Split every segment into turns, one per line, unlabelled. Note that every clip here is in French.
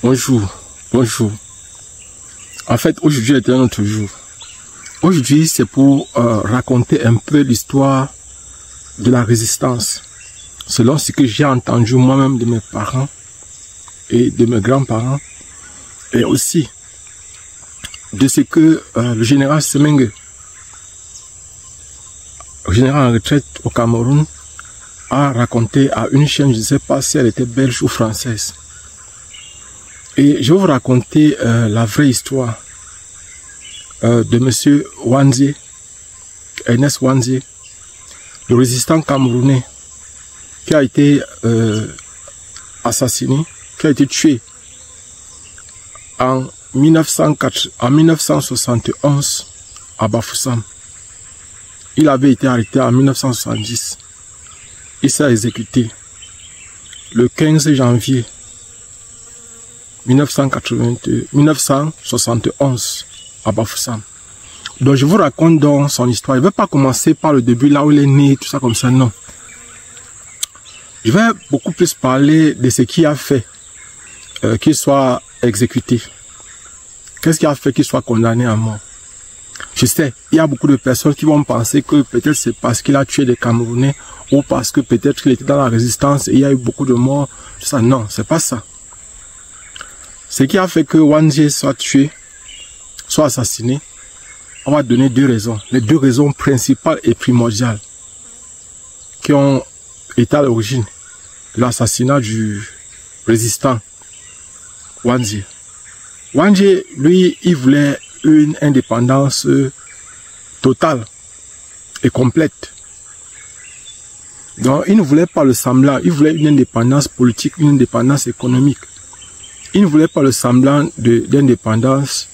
Bonjour, bonjour. En fait, aujourd'hui est un autre jour. Aujourd'hui, c'est pour raconter un peu l'histoire de la résistance, selon ce que j'ai entendu moi-même de mes parents et de mes grands-parents, et aussi de ce que le général Semengue, le général en retraite au Cameroun, a raconté à une chaîne, je ne sais pas si elle était belge ou française. Et je vais vous raconter la vraie histoire de monsieur Wanzié, Ernest Wanzié, le résistant camerounais qui a été assassiné, qui a été tué en 1971 à Bafoussam. Il avait été arrêté en 1970. Il s'est exécuté le 15 janvier 1971 à Bafoussam. Donc je vous raconte donc son histoire. Je ne vais pas commencer par le début, là où il est né, tout ça comme ça, non. Je vais beaucoup plus parler de ce qui a fait qu'il soit exécuté. Qu'est-ce qui a fait qu'il soit condamné à mort? Je sais, il y a beaucoup de personnes qui vont penser que peut-être c'est parce qu'il a tué des Camerounais ou parce que peut-être qu'il était dans la résistance et il y a eu beaucoup de morts. Tout ça, non, c'est pas ça. Ce qui a fait que Wanzié soit tué, soit assassiné, on va donner deux raisons. Les deux raisons principales et primordiales qui ont été à l'origine de l'assassinat du résistant Wanzié. Wanzié, lui, il voulait une indépendance totale et complète. Donc, il ne voulait pas le semblant, il voulait une indépendance politique, une indépendance économique. Il ne voulait pas le semblant d'indépendance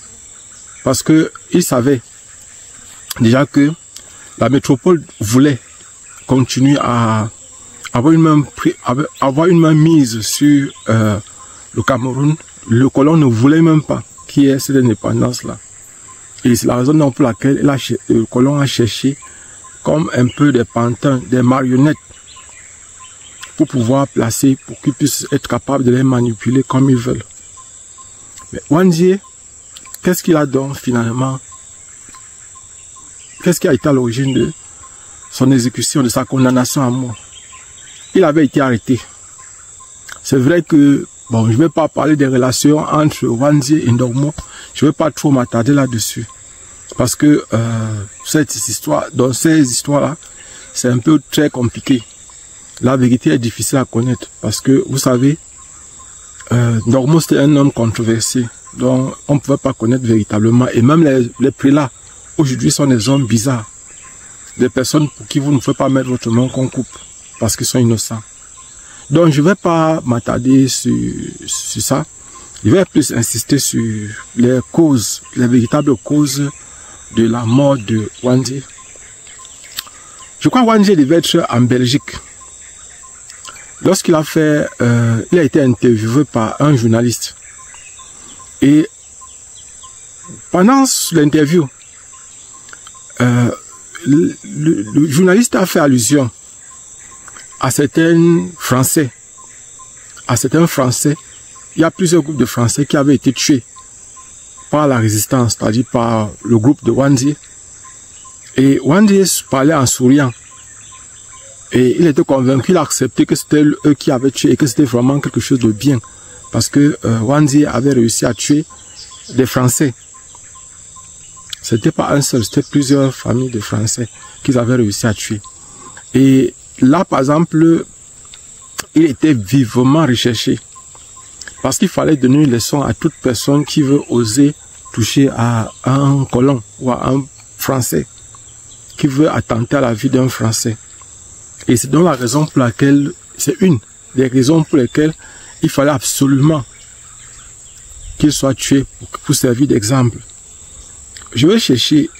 parce que il savait déjà que la métropole voulait continuer à avoir une main mise sur le Cameroun. Le colon ne voulait même pas qu'il y ait cette indépendance-là. Et c'est la raison pour laquelle le colon a cherché comme un peu des pantins, des marionnettes pour pouvoir placer, pour qu'ils puissent être capables de les manipuler comme ils veulent. Mais Wanzié, qu'est-ce qu'il a donc finalement? Qu'est-ce qui a été à l'origine de son exécution, de sa condamnation à mort? Il avait été arrêté. C'est vrai que, bon, je ne vais pas parler des relations entre Wanzié et Ndormo. Je ne vais pas trop m'attarder là-dessus. Parce que dans ces histoires-là, c'est un peu très compliqué. La vérité est difficile à connaître. Parce que, vous savez, Ndormo c'était un homme controversé. Donc, on ne pouvait pas connaître véritablement. Et même les prélats, aujourd'hui, sont des hommes bizarres. Des personnes pour qui vous ne pouvez pas mettre votre main qu'on coupe. Parce qu'ils sont innocents. Donc, je ne vais pas m'attarder sur ça. Je vais plus insister sur les causes, les véritables causes de la mort de Wanzié. Je crois que Wanzié devait être en Belgique. Lorsqu'il a fait, il a été interviewé par un journaliste. Et pendant l'interview, le journaliste a fait allusion à certains Français. Il y a plusieurs groupes de Français qui avaient été tués par la résistance, c'est-à-dire par le groupe de Wanzié. Et Wanzié parlait en souriant. Et il était convaincu, il a accepté que c'était eux qui avaient tué et que c'était vraiment quelque chose de bien. Parce que Wanzié avait réussi à tuer des Français. C'était pas un seul, c'était plusieurs familles de Français qu'ils avaient réussi à tuer. Et là, par exemple, il était vivement recherché. Parce qu'il fallait donner une leçon à toute personne qui veut oser toucher à un colon ou à un Français, qui veut attenter à la vie d'un Français. Et c'est donc la raison pour laquelle, c'est une des raisons pour lesquelles il fallait absolument qu'il soit tué pour servir d'exemple. Je vais chercher,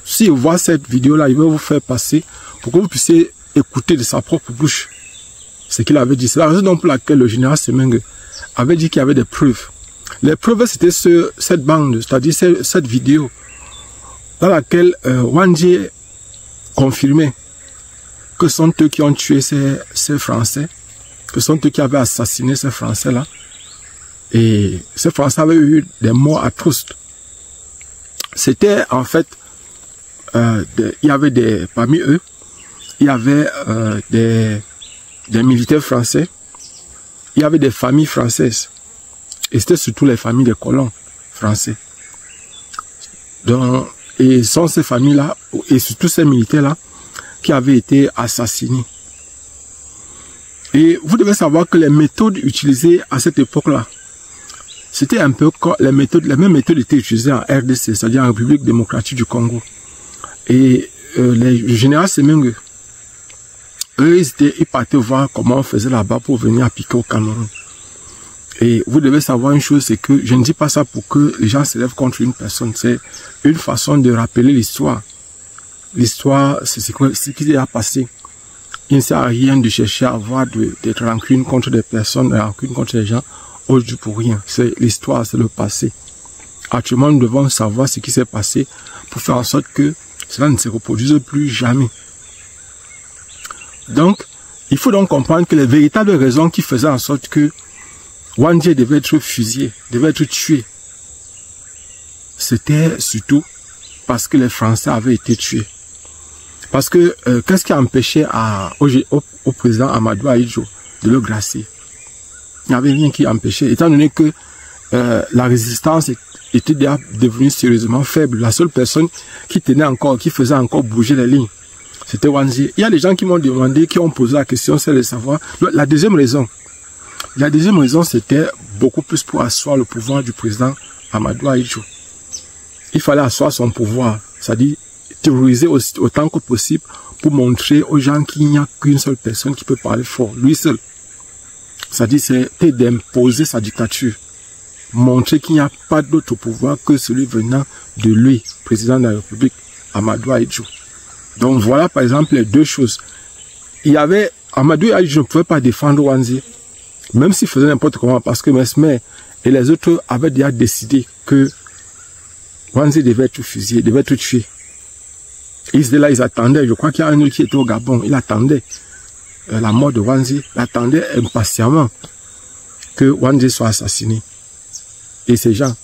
si vous voyez cette vidéo-là, il va vous faire passer pour que vous puissiez écouter de sa propre bouche ce qu'il avait dit. C'est la raison pour laquelle le général Semengue avait dit qu'il y avait des preuves. Les preuves, c'était cette bande, c'est-à-dire cette vidéo dans laquelle Wanzié confirmait que sont eux qui ont tué ces Français, que sont eux qui avaient assassiné ces Français-là. Et ces Français avaient eu des morts atroces. C'était en fait, il y avait parmi eux, il y avait des militaires français, il y avait des familles françaises. Et c'était surtout les familles des colons français. Donc, et sont ces familles-là, et surtout ces militaires-là, qui avaient été assassinés. Et vous devez savoir que les méthodes utilisées à cette époque-là, c'était un peu comme les mêmes méthodes étaient utilisées en RDC, c'est-à-dire en République démocratique du Congo. Et les généraux Semengue, eux, ils partaient voir comment on faisait là-bas pour venir appliquer au Cameroun. Et vous devez savoir une chose, c'est que je ne dis pas ça pour que les gens se lèvent contre une personne. C'est une façon de rappeler l'histoire. L'histoire, c'est ce qui a passé. Il ne sert à rien de chercher à avoir des rancunes contre des personnes, des rancunes contre les gens, aujourd'hui pour rien. C'est l'histoire, c'est le passé. Actuellement, nous devons savoir ce qui s'est passé pour faire en sorte que cela ne se reproduise plus jamais. Donc, il faut donc comprendre que les véritables raisons qui faisaient en sorte que Wandje devait être fusillé, devait être tué, c'était surtout parce que les Français avaient été tués. Parce que qu'est-ce qui a empêché au président Amadou Ahidjo de le glacer? Il n'y avait rien qui empêchait, étant donné que la résistance était déjà devenue sérieusement faible. La seule personne qui tenait encore, qui faisait encore bouger les lignes, c'était Wandje. Il y a des gens qui m'ont demandé, qui ont posé la question, c'est de savoir. La deuxième raison, c'était beaucoup plus pour asseoir le pouvoir du président Amadou Ahidjo. Il fallait asseoir son pouvoir, c'est-à-dire terroriser autant que possible pour montrer aux gens qu'il n'y a qu'une seule personne qui peut parler fort, lui seul. C'est-à-dire c'était d'imposer sa dictature, montrer qu'il n'y a pas d'autre pouvoir que celui venant de lui, président de la République, Amadou Ahidjo. Donc voilà par exemple les deux choses. Il y avait, Amadou Ahidjo ne pouvait pas défendre Wandje, même s'il faisait n'importe comment, parce que Mesmer et les autres avaient déjà décidé que Wandje devait être fusillé, devait être tué. Ils étaient là, ils attendaient. Je crois qu'il y a un autre qui était au Gabon. Il attendait la mort de Wandje. Il attendait impatiemment que Wandje soit assassiné. Et ces gens.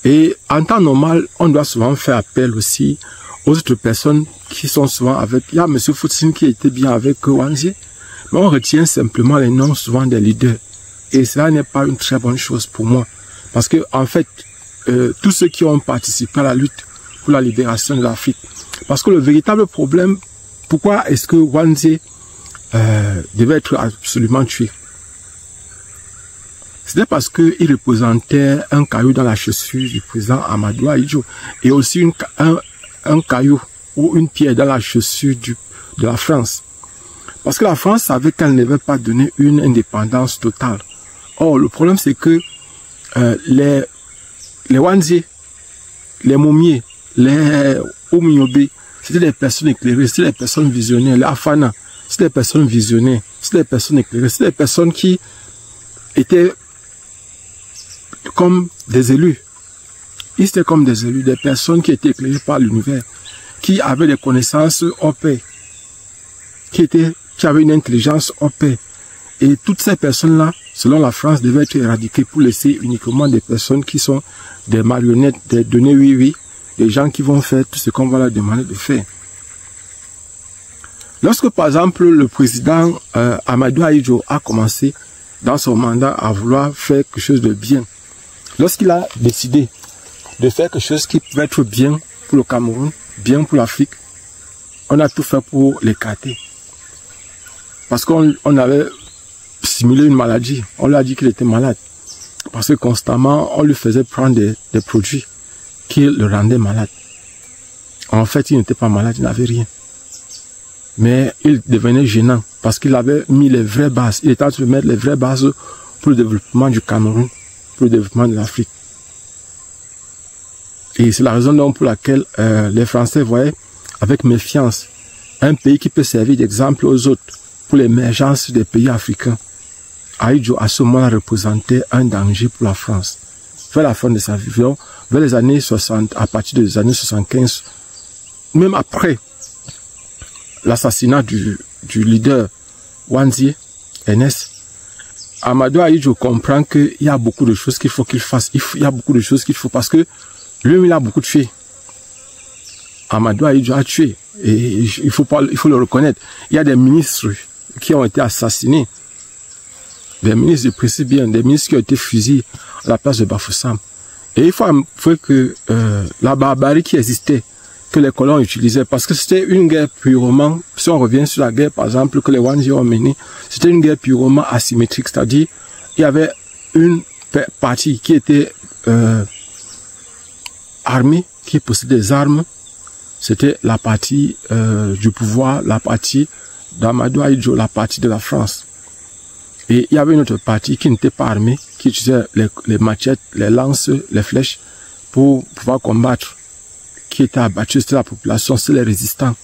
Et en temps normal, on doit souvent faire appel aussi aux autres personnes qui sont souvent avec. Il y a M. Foutsine qui était bien avec Wandje. Mais on retient simplement les noms souvent des leaders. Et cela n'est pas une très bonne chose pour moi. Parce que, en fait, tous ceux qui ont participé à la lutte pour la libération de l'Afrique. Parce que le véritable problème, pourquoi est-ce que Wandje devait être absolument tué? C'était parce qu'il représentait un caillou dans la chaussure du président Amadou Ahidjo. Et aussi un caillou ou une pierre dans la chaussure de la France. Parce que la France savait qu'elle ne devait pas donner une indépendance totale. Or, le problème, c'est que les Wandje, les Momié, les Oumiobe, c'était des personnes éclairées, c'était des personnes visionnaires. Les Afana, c'était des personnes visionnaires, c'était des personnes éclairées, c'était des personnes qui étaient comme des élus. Ils étaient comme des élus, des personnes qui étaient éclairées par l'univers, qui avaient des connaissances au paix, qui avaient une intelligence au paix. Et toutes ces personnes-là, selon la France, devaient être éradiquées pour laisser uniquement des personnes qui sont des marionnettes, des données oui-oui, des gens qui vont faire tout ce qu'on va leur demander de faire. Lorsque, par exemple, le président Amadou Ahidjo a commencé dans son mandat à vouloir faire quelque chose de bien, lorsqu'il a décidé de faire quelque chose qui pouvait être bien pour le Cameroun, bien pour l'Afrique, on a tout fait pour l'écarter. Parce qu'on avait simulé une maladie. On lui a dit qu'il était malade. Parce que constamment, on lui faisait prendre des produits qui le rendaient malade. En fait, il n'était pas malade, il n'avait rien. Mais il devenait gênant parce qu'il avait mis les vraies bases. Il était en train de mettre les vraies bases pour le développement du Cameroun, pour le développement de l'Afrique. Et c'est la raison donc pour laquelle les Français voyaient avec méfiance un pays qui peut servir d'exemple aux autres pour l'émergence des pays africains. Ahidjo, à ce moment-là, représentait un danger pour la France. Vers la fin de sa vie, vers les années 60, à partir des années 75, même après l'assassinat du leader Wandje, NS, Amadou Ahidjo comprend qu'il y a beaucoup de choses qu'il faut qu'il fasse. Il y a beaucoup de choses qu'il faut parce que lui, il a beaucoup tué. Amadou Ahidjo a tué. Et il faut le reconnaître. Il y a des ministres qui ont été assassinés. Des ministres, je précise bien, des ministres qui ont été fusillés à la place de Bafoussam. Et il faut que la barbarie qui existait, que les colons utilisaient, parce que c'était une guerre purement, si on revient sur la guerre, par exemple, que les Wandji ont menée, c'était une guerre purement asymétrique, c'est-à-dire, il y avait une partie qui était armée, qui possédait des armes, c'était la partie du pouvoir, la partie d'Amadou Ahidjo, la partie de la France. Et il y avait une autre partie qui n'était pas armée, qui utilisait les machettes, les lances, les flèches pour pouvoir combattre, qui était abattue, c'était la population, c'est les résistants.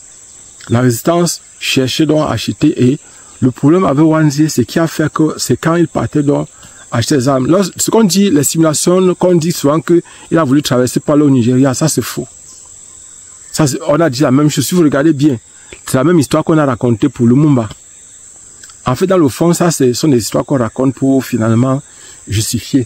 La résistance cherchait donc à acheter et le problème avec Wanzi, c'est qu'il a fait que c'est quand il partait donc acheter des armes. Ce qu'on dit, les simulations, qu'on dit souvent qu'il a voulu traverser par le Nigeria, ça c'est faux. Ça, on a dit la même chose, si vous regardez bien, c'est la même histoire qu'on a racontée pour Lumumba. En fait, dans le fond, ça, ce sont des histoires qu'on raconte pour finalement justifier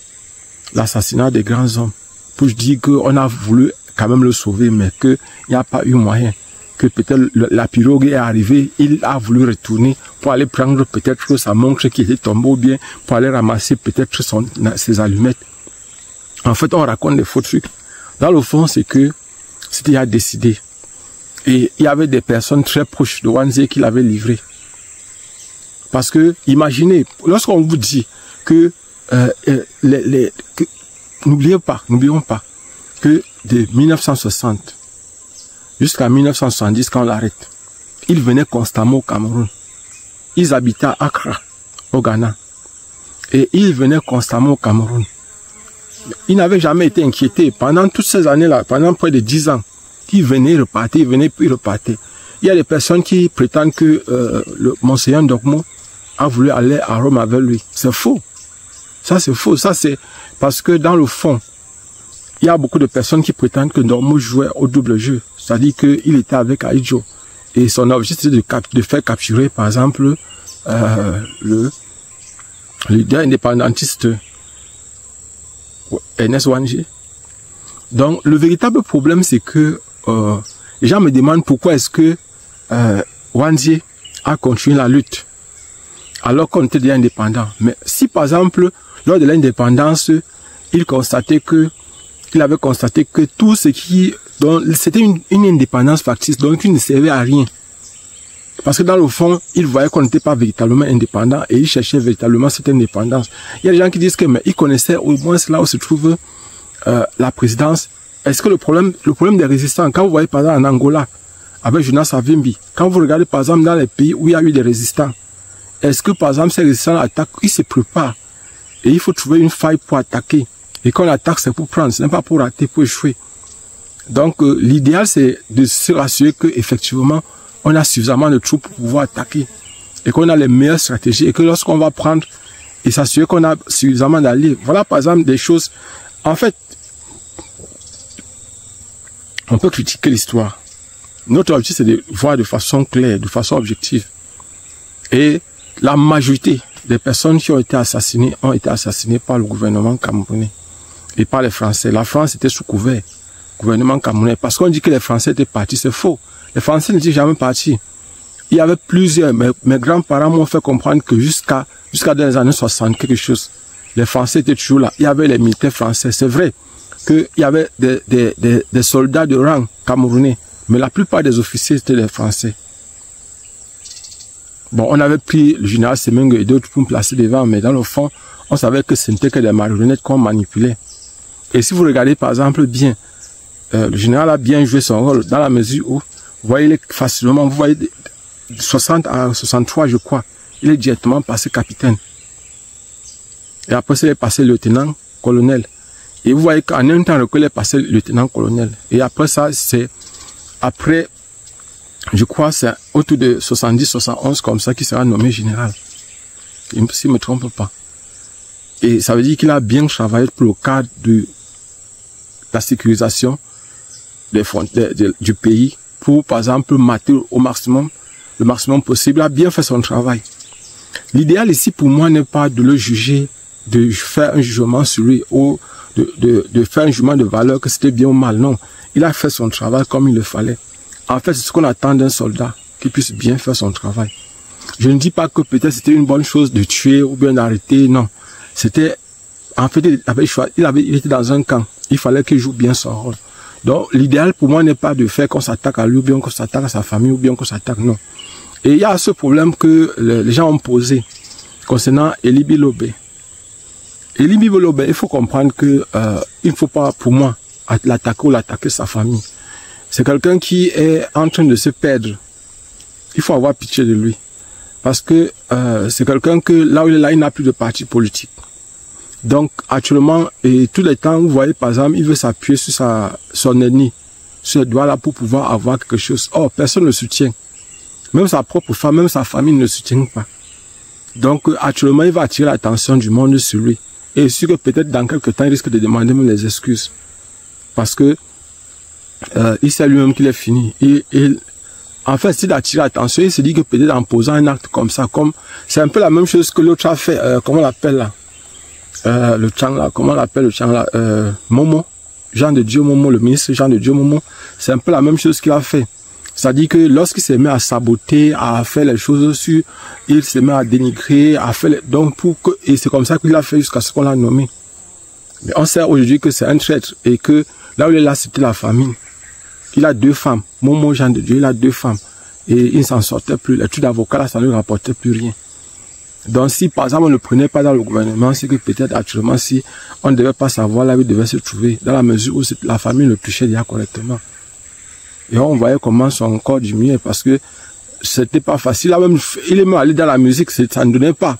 l'assassinat des grands hommes. Pour dire qu'on a voulu quand même le sauver, mais qu'il n'y a pas eu moyen. Que peut-être la pirogue est arrivée, il a voulu retourner pour aller prendre peut-être sa montre qui était tombée ou bien pour aller ramasser peut-être ses allumettes. En fait, on raconte des faux trucs. Dans le fond, c'est que c'était à décider. Et il y avait des personnes très proches de Wanzi qui l'avaient livré. Parce que, imaginez, lorsqu'on vous dit que, n'oublions pas que de 1960 jusqu'à 1970, quand on l'arrête, ils venaient constamment au Cameroun. Ils habitaient à Accra, au Ghana. Et ils venaient constamment au Cameroun. Ils n'avaient jamais été inquiétés. Pendant toutes ces années-là, pendant près de 10 ans, ils venaient repartir, ils venaient puis repartir. Il y a des personnes qui prétendent que le Monseigneur Ndokmo a voulu aller à Rome avec lui. C'est faux. Ça, c'est faux. Ça, c'est parce que dans le fond, il y a beaucoup de personnes qui prétendent que Ndokmo jouait au double jeu. C'est-à-dire qu'il était avec Ahidjo. Et son objectif, c'était de faire capturer, par exemple, le leader indépendantiste Ernest Wanji. Donc, le véritable problème, c'est que les gens me demandent pourquoi est-ce que Wanji a continué la lutte alors qu'on était déjà indépendant. Mais si, par exemple, lors de l'indépendance, il avait constaté que tout ce qui... C'était une indépendance factice, donc il ne servait à rien. Parce que dans le fond, il voyait qu'on n'était pas véritablement indépendant et il cherchait véritablement cette indépendance. Il y a des gens qui disent que mais il connaissait au moins là où se trouve la présidence. Est-ce que le problème des résistants, quand vous voyez par exemple en Angola, avec Jonas Savimbi, quand vous regardez par exemple dans les pays où il y a eu des résistants, est-ce que par exemple ces résistants attaquent, ils se préparent et il faut trouver une faille pour attaquer. Et quand on attaque, c'est pour prendre, ce n'est pas pour rater, pour échouer. Donc l'idéal c'est de se rassurer qu'effectivement on a suffisamment de troupes pour pouvoir attaquer et qu'on a les meilleures stratégies et que lorsqu'on va prendre et s'assurer qu'on a suffisamment d'alliés. Voilà par exemple des choses. En fait, on peut critiquer l'histoire. Notre objectif c'est de voir de façon claire, de façon objective. Et la majorité des personnes qui ont été assassinées par le gouvernement camerounais et par les Français. La France était sous couvert. Gouvernement camerounais. Parce qu'on dit que les Français étaient partis, c'est faux. Les Français n'étaient jamais partis. Il y avait plusieurs, mes grands-parents m'ont fait comprendre que jusqu'à dans les années 60, quelque chose, les Français étaient toujours là. Il y avait les militaires français. C'est vrai qu'il y avait des soldats de rang camerounais, mais la plupart des officiers étaient des Français. Bon, on avait pris le général Semengue et d'autres pour me placer devant, mais dans le fond, on savait que ce n'était que des marionnettes qu'on manipulait. Et si vous regardez par exemple bien, le général a bien joué son rôle dans la mesure où, vous voyez facilement, vous voyez, de 60 à 63, je crois, il est directement passé capitaine. Et après, il est passé lieutenant-colonel. Et vous voyez qu'en un temps, il est passé lieutenant-colonel. Et après ça, c'est, après, je crois, c'est autour de 70, 71, comme ça, qu'il sera nommé général. Si je ne me trompe pas. Et ça veut dire qu'il a bien travaillé pour le cadre de la sécurisation du pays pour, par exemple, mater au maximum, le maximum possible. Il a bien fait son travail. L'idéal ici pour moi n'est pas de le juger, de faire un jugement sur lui ou de faire un jugement de valeur que c'était bien ou mal. Non, il a fait son travail comme il le fallait. En fait, c'est ce qu'on attend d'un soldat, qu'il puisse bien faire son travail. Je ne dis pas que peut-être c'était une bonne chose de tuer ou bien d'arrêter, non. C'était, en fait, il était dans un camp. Il fallait qu'il joue bien son rôle. Donc, l'idéal pour moi n'est pas de faire qu'on s'attaque à lui, ou bien qu'on s'attaque à sa famille, ou bien qu'on s'attaque, non. Et il y a ce problème que les gens ont posé concernant Eli Bilobé. Eli Bilobé, il faut comprendre que il ne faut pas, pour moi, l'attaquer ou l'attaquer sa famille. C'est quelqu'un qui est en train de se perdre. Il faut avoir pitié de lui. Parce que c'est quelqu'un que là où il est là, il n'a plus de parti politique. Donc actuellement, et tous les temps, vous voyez par exemple, il veut s'appuyer sur son ennemi, sur les doigts là pour pouvoir avoir quelque chose. Or, personne ne le soutient. Même sa propre femme, même sa famille ne le soutient pas. Donc actuellement, il va attirer l'attention du monde sur lui. Et sûr que peut-être dans quelques temps, il risque de demander même les excuses. Parce que il sait lui-même qu'il est fini. En fait, s'il attire l'attention, il se dit que peut-être en posant un acte comme ça, c'est un peu la même chose que l'autre a fait, comment on l'appelle là, le Tchang là, comment on l'appelle le Tchang là, Momo, Jean de Dieu Momo, le ministre Jean de Dieu Momo, c'est un peu la même chose qu'il a fait. C'est-à-dire que lorsqu'il se met à saboter, à faire les choses dessus, il se met à dénigrer, à faire et c'est comme ça qu'il a fait jusqu'à ce qu'on l'a nommé. Mais on sait aujourd'hui que c'est un traître et que là où il est là, c'était la famille. Il a 2 femmes. Momo Jean de Dieu, il a 2 femmes. Et il ne s'en sortait plus. L'étude d'avocat, là, ça ne lui rapportait plus rien. Donc, si, par exemple, on ne le prenait pas dans le gouvernement, c'est que peut-être, actuellement, si on ne devait pas savoir là où il devait se trouver, dans la mesure où la famille le touchait déjà correctement. Et on voyait comment son corps diminuait parce que c'était pas facile. Là, même, il est même allé dans la musique, ça ne donnait pas.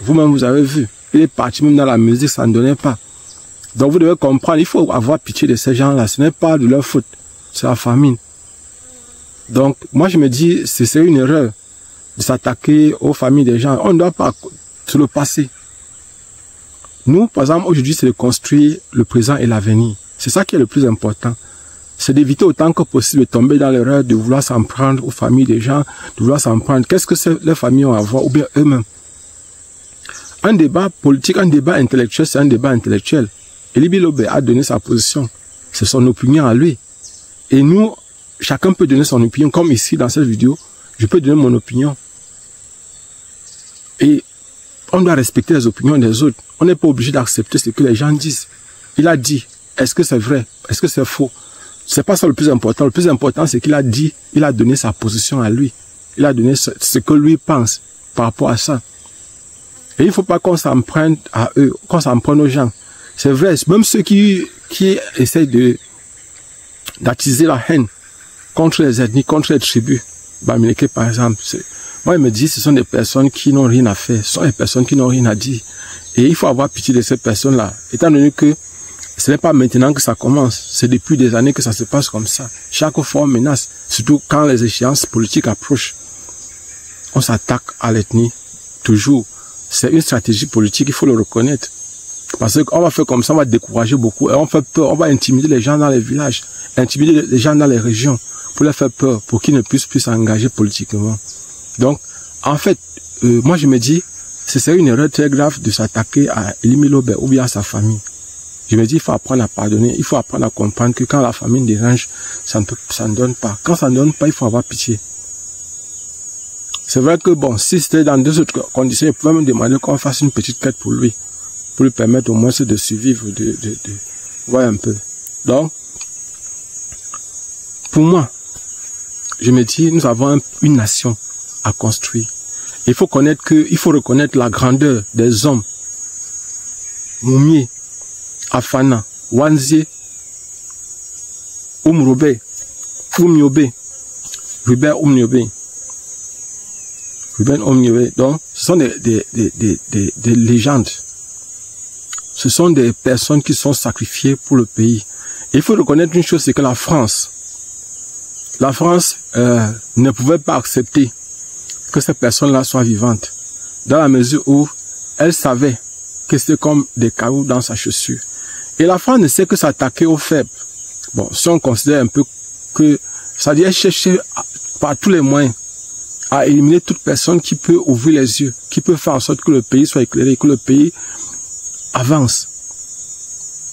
Vous-même, vous avez vu. Il est parti même dans la musique, ça ne donnait pas. Donc, vous devez comprendre, il faut avoir pitié de ces gens-là. Ce n'est pas de leur faute. C'est la famine. Donc, moi, je me dis, c'est une erreur de s'attaquer aux familles des gens. On ne doit pas se le passer. Nous, par exemple, aujourd'hui, c'est de construire le présent et l'avenir. C'est ça qui est le plus important. C'est d'éviter autant que possible de tomber dans l'erreur de vouloir s'en prendre aux familles des gens, de vouloir s'en prendre. Qu'est-ce que les familles ont à voir, ou bien eux-mêmes. Un débat politique, un débat intellectuel, c'est un débat intellectuel. Eli Bilobé a donné sa position. C'est son opinion à lui. Et nous, chacun peut donner son opinion, comme ici dans cette vidéo, je peux donner mon opinion. Et on doit respecter les opinions des autres. On n'est pas obligé d'accepter ce que les gens disent. Il a dit, est-ce que c'est vrai? Est-ce que c'est faux? C'est pas ça le plus important. Le plus important, c'est qu'il a dit, il a donné sa position à lui. Il a donné ce que lui pense par rapport à ça. Et il ne faut pas qu'on s'en prenne à eux, qu'on s'en prenne aux gens. C'est vrai, même ceux qui essayent d'attiser la haine contre les ethnies, contre les tribus. Bamileke, par exemple. Moi, il me dit, ce sont des personnes qui n'ont rien à faire. Ce sont des personnes qui n'ont rien à dire. Et il faut avoir pitié de ces personnes-là. Étant donné que ce n'est pas maintenant que ça commence. C'est depuis des années que ça se passe comme ça. Chaque fois, on menace. Surtout quand les échéances politiques approchent. On s'attaque à l'ethnie. Toujours. C'est une stratégie politique, il faut le reconnaître. Parce qu'on va faire comme ça, on va décourager beaucoup. Et on fait peur, on va intimider les gens dans les villages. Intimider les gens dans les régions. Pour leur faire peur, pour qu'ils ne puissent plus s'engager politiquement. Donc, en fait, moi je me dis, c'est une erreur très grave de s'attaquer à Eli Bilobé ou bien à sa famille. Je me dis, il faut apprendre à pardonner, il faut apprendre à comprendre que quand la famille dérange, ça ne donne pas. Quand ça ne donne pas, il faut avoir pitié. C'est vrai que bon, si c'était dans deux autres conditions, il pouvait me demander qu'on fasse une petite quête pour lui permettre au moins de survivre, de voir un peu. Donc, pour moi, je me dis, nous avons une nation à construire. Il faut reconnaître la grandeur des hommes. Moumie, Afana, Wanzie, Umrobe, Umyobe, Ruben Umyobe. Ruben Umyobe. Donc, ce sont des légendes. Ce sont des personnes qui sont sacrifiées pour le pays. Et il faut reconnaître une chose, c'est que la France ne pouvait pas accepter que ces personnes-là soient vivantes, dans la mesure où elle savait que c'était comme des cailloux dans sa chaussure. Et la France ne sait que s'attaquer aux faibles. Bon, si on considère un peu que ça doit chercher par tous les moyens à éliminer toute personne qui peut ouvrir les yeux, qui peut faire en sorte que le pays soit éclairé, que le pays avance.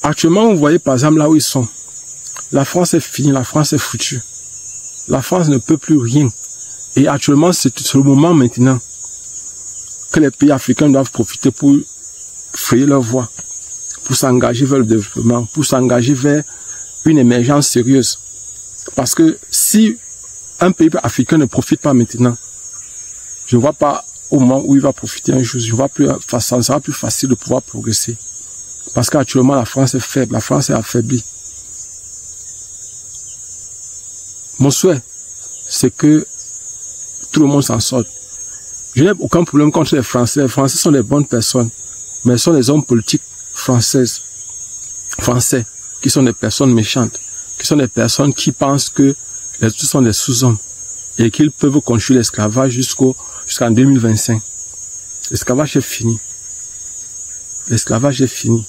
Actuellement, vous voyez par exemple là où ils sont. La France est finie, la France est foutue. La France ne peut plus rien. Et actuellement, c'est le moment maintenant que les pays africains doivent profiter pour frayer leur voie, pour s'engager vers le développement, pour s'engager vers une émergence sérieuse. Parce que si un pays africain ne profite pas maintenant, je ne vois pas au moment où il va profiter un jour, ça sera plus facile de pouvoir progresser. Parce qu'actuellement, la France est faible, la France est affaiblie. Mon souhait, c'est que tout le monde s'en sorte. Je n'ai aucun problème contre les Français. Les Français sont des bonnes personnes, mais ce sont des hommes politiques français, qui sont des personnes méchantes, qui sont des personnes qui pensent que les autres sont des sous-hommes et qu'ils peuvent continuer l'esclavage jusqu'en 2025. L'esclavage est fini. L'esclavage est fini.